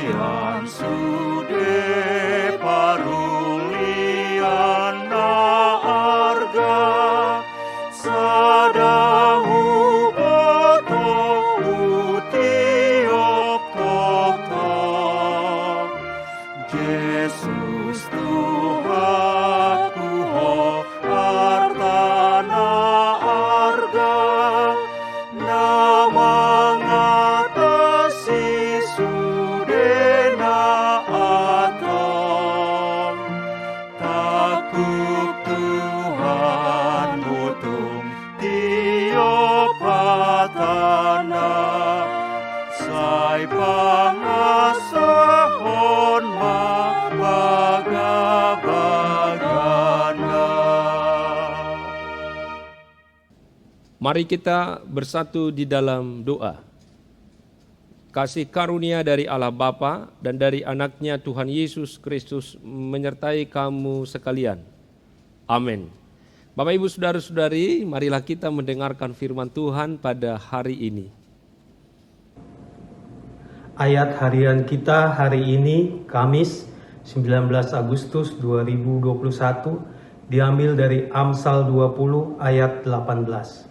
Tian sude parulian na arga sadahu botoku tiop tokta Yesus Tuhanku ho artana arga nama ngatasi sudena atom takut Tuhan mutung tiop hatana sai pangasahon mabaga-bagana. Mari kita bersatu di dalam doa. Kasih karunia dari Allah Bapa dan dari anaknya Tuhan Yesus Kristus menyertai kamu sekalian. Amin. Bapak Ibu Saudara-saudari, marilah kita mendengarkan firman Tuhan pada hari ini. Ayat harian kita hari ini, Kamis 19 Agustus 2021, diambil dari Amsal 20 ayat 18.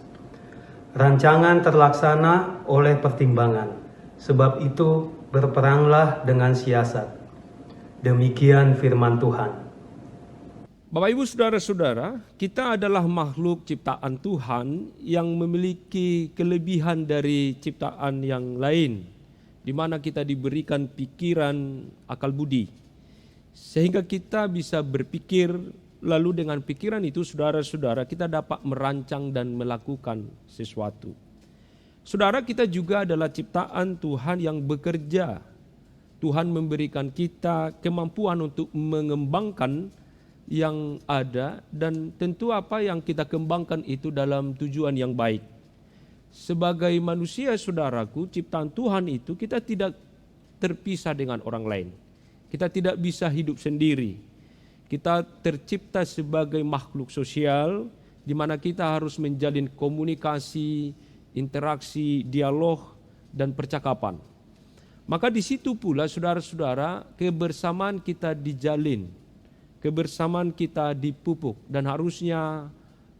Rancangan terlaksana oleh pertimbangan, sebab itu berperanglah dengan siasat. Demikian firman Tuhan. Bapak Ibu Saudara-saudara, kita adalah makhluk ciptaan Tuhan yang memiliki kelebihan dari ciptaan yang lain, di mana kita diberikan pikiran, akal budi, sehingga kita bisa berpikir, lalu dengan pikiran itu saudara-saudara kita dapat merancang dan melakukan sesuatu. Saudara, kita juga adalah ciptaan Tuhan yang bekerja. Tuhan memberikan kita kemampuan untuk mengembangkan yang ada, dan tentu apa yang kita kembangkan itu dalam tujuan yang baik. Sebagai manusia saudaraku, ciptaan Tuhan itu kita tidak terpisah dengan orang lain. Kita tidak bisa hidup sendiri. Kita tercipta sebagai makhluk sosial di mana kita harus menjalin komunikasi, interaksi, dialog, dan percakapan. Maka di situ pula saudara-saudara kebersamaan kita dijalin, kebersamaan kita dipupuk, dan harusnya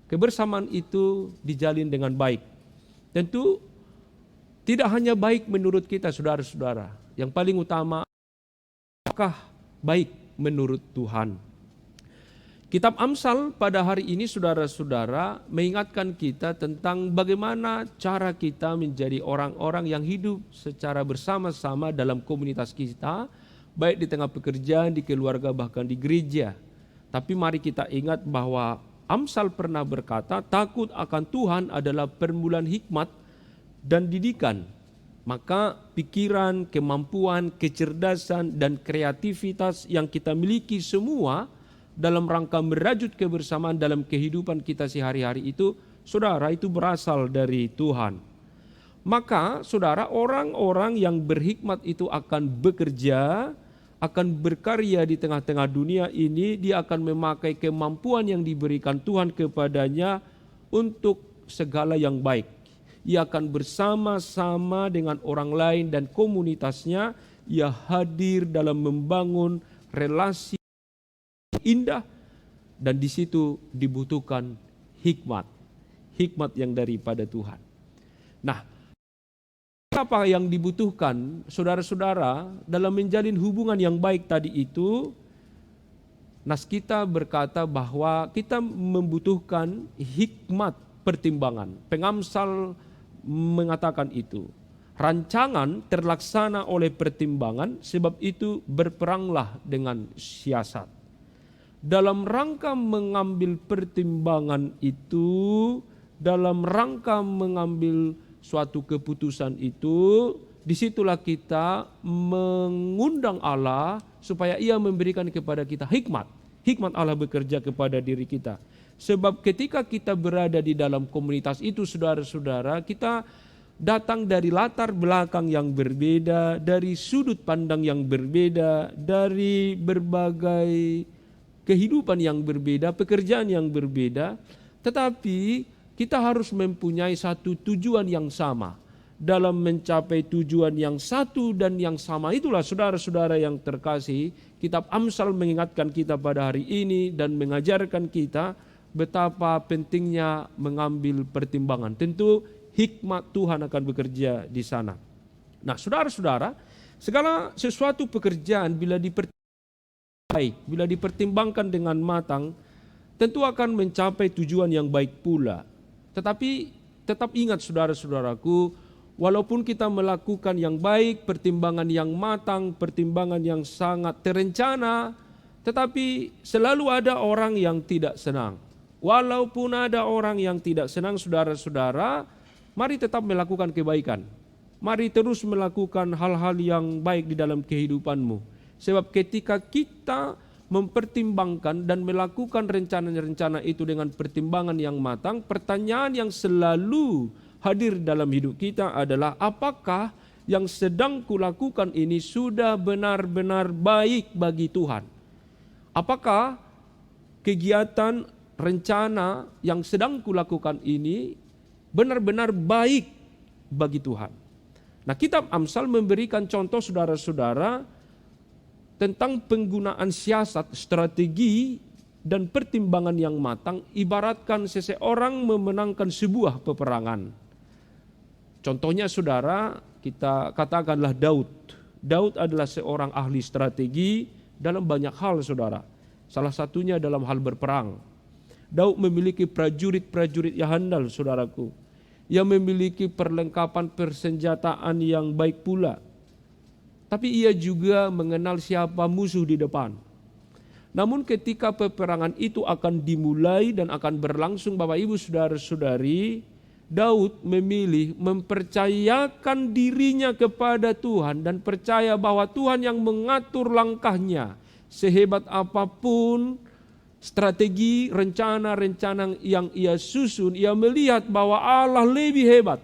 kebersamaan itu dijalin dengan baik. Tentu tidak hanya baik menurut kita saudara-saudara, yang paling utama apakah baik menurut Tuhan. Kitab Amsal pada hari ini saudara-saudara mengingatkan kita tentang bagaimana cara kita menjadi orang-orang yang hidup secara bersama-sama dalam komunitas kita, baik di tengah pekerjaan, di keluarga, bahkan di gereja. Tapi mari kita ingat bahwa Amsal pernah berkata, takut akan Tuhan adalah permulaan hikmat dan didikan. Maka pikiran, kemampuan, kecerdasan, dan kreativitas yang kita miliki semua dalam rangka merajut kebersamaan dalam kehidupan kita sehari-hari itu, saudara, itu berasal dari Tuhan. Maka saudara, orang-orang yang berhikmat itu akan bekerja, akan berkarya di tengah-tengah dunia ini. Dia akan memakai kemampuan yang diberikan Tuhan kepadanya untuk segala yang baik. Ia akan bersama-sama dengan orang lain dan komunitasnya. Ia hadir dalam membangun relasi indah, dan di situ dibutuhkan hikmat yang daripada Tuhan. Nah, apa yang dibutuhkan saudara-saudara dalam menjalin hubungan yang baik tadi itu? Nas kita berkata bahwa kita membutuhkan hikmat pertimbangan. Pengamsal mengatakan itu. Rancangan terlaksana oleh pertimbangan, sebab itu berperanglah dengan siasat. Dalam rangka mengambil pertimbangan itu, dalam rangka mengambil suatu keputusan itu, disitulah kita mengundang Allah supaya Ia memberikan kepada kita hikmat. Hikmat Allah bekerja kepada diri kita. Sebab ketika kita berada di dalam komunitas itu, saudara-saudara, kita datang dari latar belakang yang berbeda, dari sudut pandang yang berbeda, dari berbagai kehidupan yang berbeda, pekerjaan yang berbeda, tetapi kita harus mempunyai satu tujuan yang sama. dalam mencapai tujuan yang satu dan yang sama. Itulah saudara-saudara yang terkasih, kitab Amsal mengingatkan kita pada hari ini dan mengajarkan kita betapa pentingnya mengambil pertimbangan. Tentu hikmat Tuhan akan bekerja di sana. Nah, saudara-saudara, segala sesuatu pekerjaan bila dipertimbangkan dengan matang, tentu akan mencapai tujuan yang baik pula. Tetapi tetap ingat saudara-saudaraku, walaupun kita melakukan yang baik, pertimbangan yang matang, pertimbangan yang sangat terencana, tetapi selalu ada orang yang tidak senang. Walaupun ada orang yang tidak senang, saudara-saudara, mari tetap melakukan kebaikan. Mari terus melakukan hal-hal yang baik di dalam kehidupanmu. Sebab ketika kita mempertimbangkan dan melakukan rencana-rencana itu dengan pertimbangan yang matang, pertanyaan yang selalu hadir dalam hidup kita adalah, apakah yang sedang kulakukan ini sudah benar-benar baik bagi Tuhan? Apakah kegiatan rencana yang sedang kulakukan ini benar-benar baik bagi Tuhan? Nah, kitab Amsal memberikan contoh saudara-saudara tentang penggunaan siasat, strategi, dan pertimbangan yang matang, ibaratkan seseorang memenangkan sebuah peperangan. Contohnya saudara, kita katakanlah Daud. Daud adalah seorang ahli strategi dalam banyak hal saudara. Salah satunya dalam hal berperang. Daud memiliki prajurit-prajurit yang handal saudaraku, yang memiliki perlengkapan persenjataan yang baik pula. Tapi ia juga mengenal siapa musuh di depan. Namun ketika peperangan itu akan dimulai dan akan berlangsung, Bapak Ibu saudara-saudari, Daud memilih mempercayakan dirinya kepada Tuhan dan percaya bahwa Tuhan yang mengatur langkahnya. Sehebat apapun strategi, rencana-rencana yang ia susun, ia melihat bahwa Allah lebih hebat.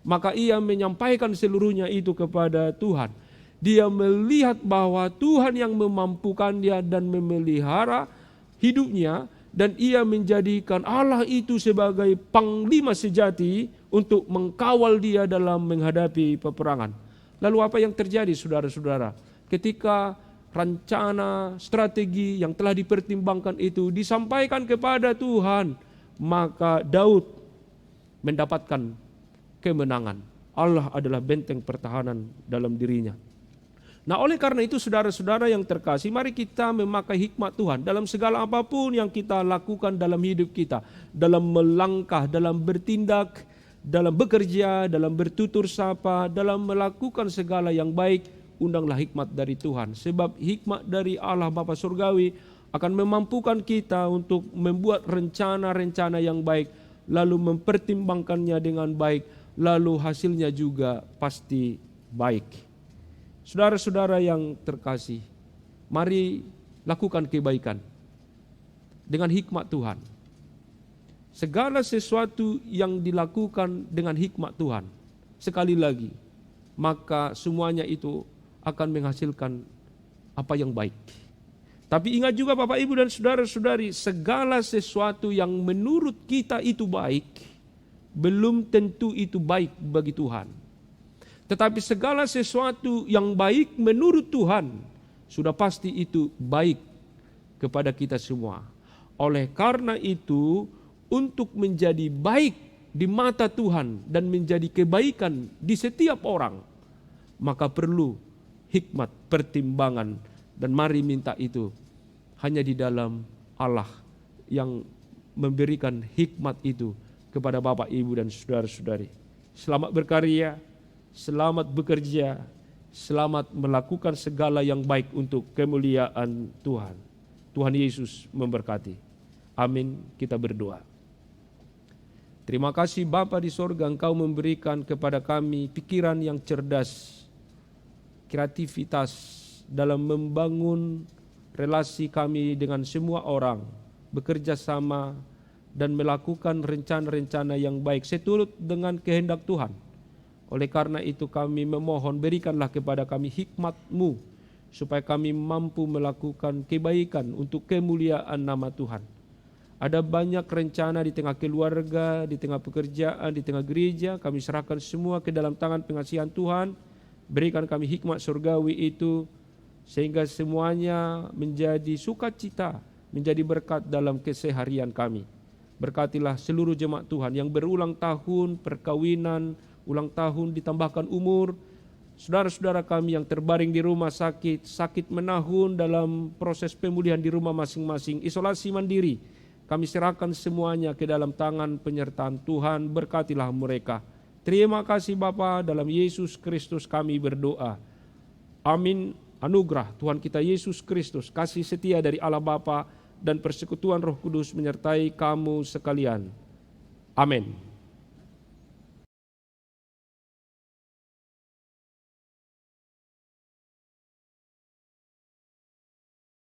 Maka ia menyampaikan seluruhnya itu kepada Tuhan. Dia melihat bahwa Tuhan yang memampukan dia dan memelihara hidupnya, dan ia menjadikan Allah itu sebagai panglima sejati untuk mengkawal dia dalam menghadapi peperangan. Lalu apa yang terjadi saudara-saudara? Ketika rencana, strategi yang telah dipertimbangkan itu disampaikan kepada Tuhan, maka Daud mendapatkan kemenangan. Allah adalah benteng pertahanan dalam dirinya. Nah, oleh karena itu saudara-saudara yang terkasih, mari kita memakai hikmat Tuhan dalam segala apapun yang kita lakukan dalam hidup kita, dalam melangkah, dalam bertindak, dalam bekerja, dalam bertutur sapa, dalam melakukan segala yang baik. Undanglah hikmat dari Tuhan, sebab hikmat dari Allah Bapa Surgawi akan memampukan kita untuk membuat rencana-rencana yang baik, lalu mempertimbangkannya dengan baik, lalu hasilnya juga pasti baik. Saudara-saudara yang terkasih, mari lakukan kebaikan dengan hikmat Tuhan. Segala sesuatu yang dilakukan dengan hikmat Tuhan, sekali lagi, maka semuanya itu akan menghasilkan apa yang baik. Tapi ingat juga Bapak Ibu dan saudara-saudari, segala sesuatu yang menurut kita itu baik, belum tentu itu baik bagi Tuhan. Tetapi segala sesuatu yang baik menurut Tuhan, sudah pasti itu baik kepada kita semua. Oleh karena itu, untuk menjadi baik di mata Tuhan dan menjadi kebaikan di setiap orang, maka perlu hikmat, pertimbangan, dan mari minta itu hanya di dalam Allah yang memberikan hikmat itu kepada Bapak, Ibu, dan saudara-saudari. Selamat berkarya, selamat bekerja, selamat melakukan segala yang baik untuk kemuliaan Tuhan. Tuhan Yesus memberkati. Amin. Kita berdoa. Terima kasih Bapa di sorga, Engkau memberikan kepada kami pikiran yang cerdas, kreativitas dalam membangun relasi kami dengan semua orang, bekerja sama dan melakukan rencana-rencana yang baik seturut dengan kehendak Tuhan. Oleh karena itu kami memohon, berikanlah kepada kami hikmat-Mu supaya kami mampu melakukan kebaikan untuk kemuliaan nama Tuhan. Ada banyak rencana di tengah keluarga, di tengah pekerjaan, di tengah gereja. Kami serahkan semua ke dalam tangan pengasihan Tuhan. Berikan kami hikmat surgawi itu, sehingga semuanya menjadi sukacita, menjadi berkat dalam keseharian kami. Berkatilah seluruh jemaat Tuhan yang berulang tahun, perkawinan, ulang tahun, ditambahkan umur. Saudara-saudara kami yang terbaring di rumah sakit, sakit menahun dalam proses pemulihan di rumah masing-masing, isolasi mandiri. Kami serahkan semuanya ke dalam tangan penyertaan Tuhan, berkatilah mereka. Terima kasih Bapa, dalam Yesus Kristus kami berdoa. Amin. Anugerah Tuhan kita Yesus Kristus, kasih setia dari Allah Bapa dan persekutuan Roh Kudus menyertai kamu sekalian. Amin.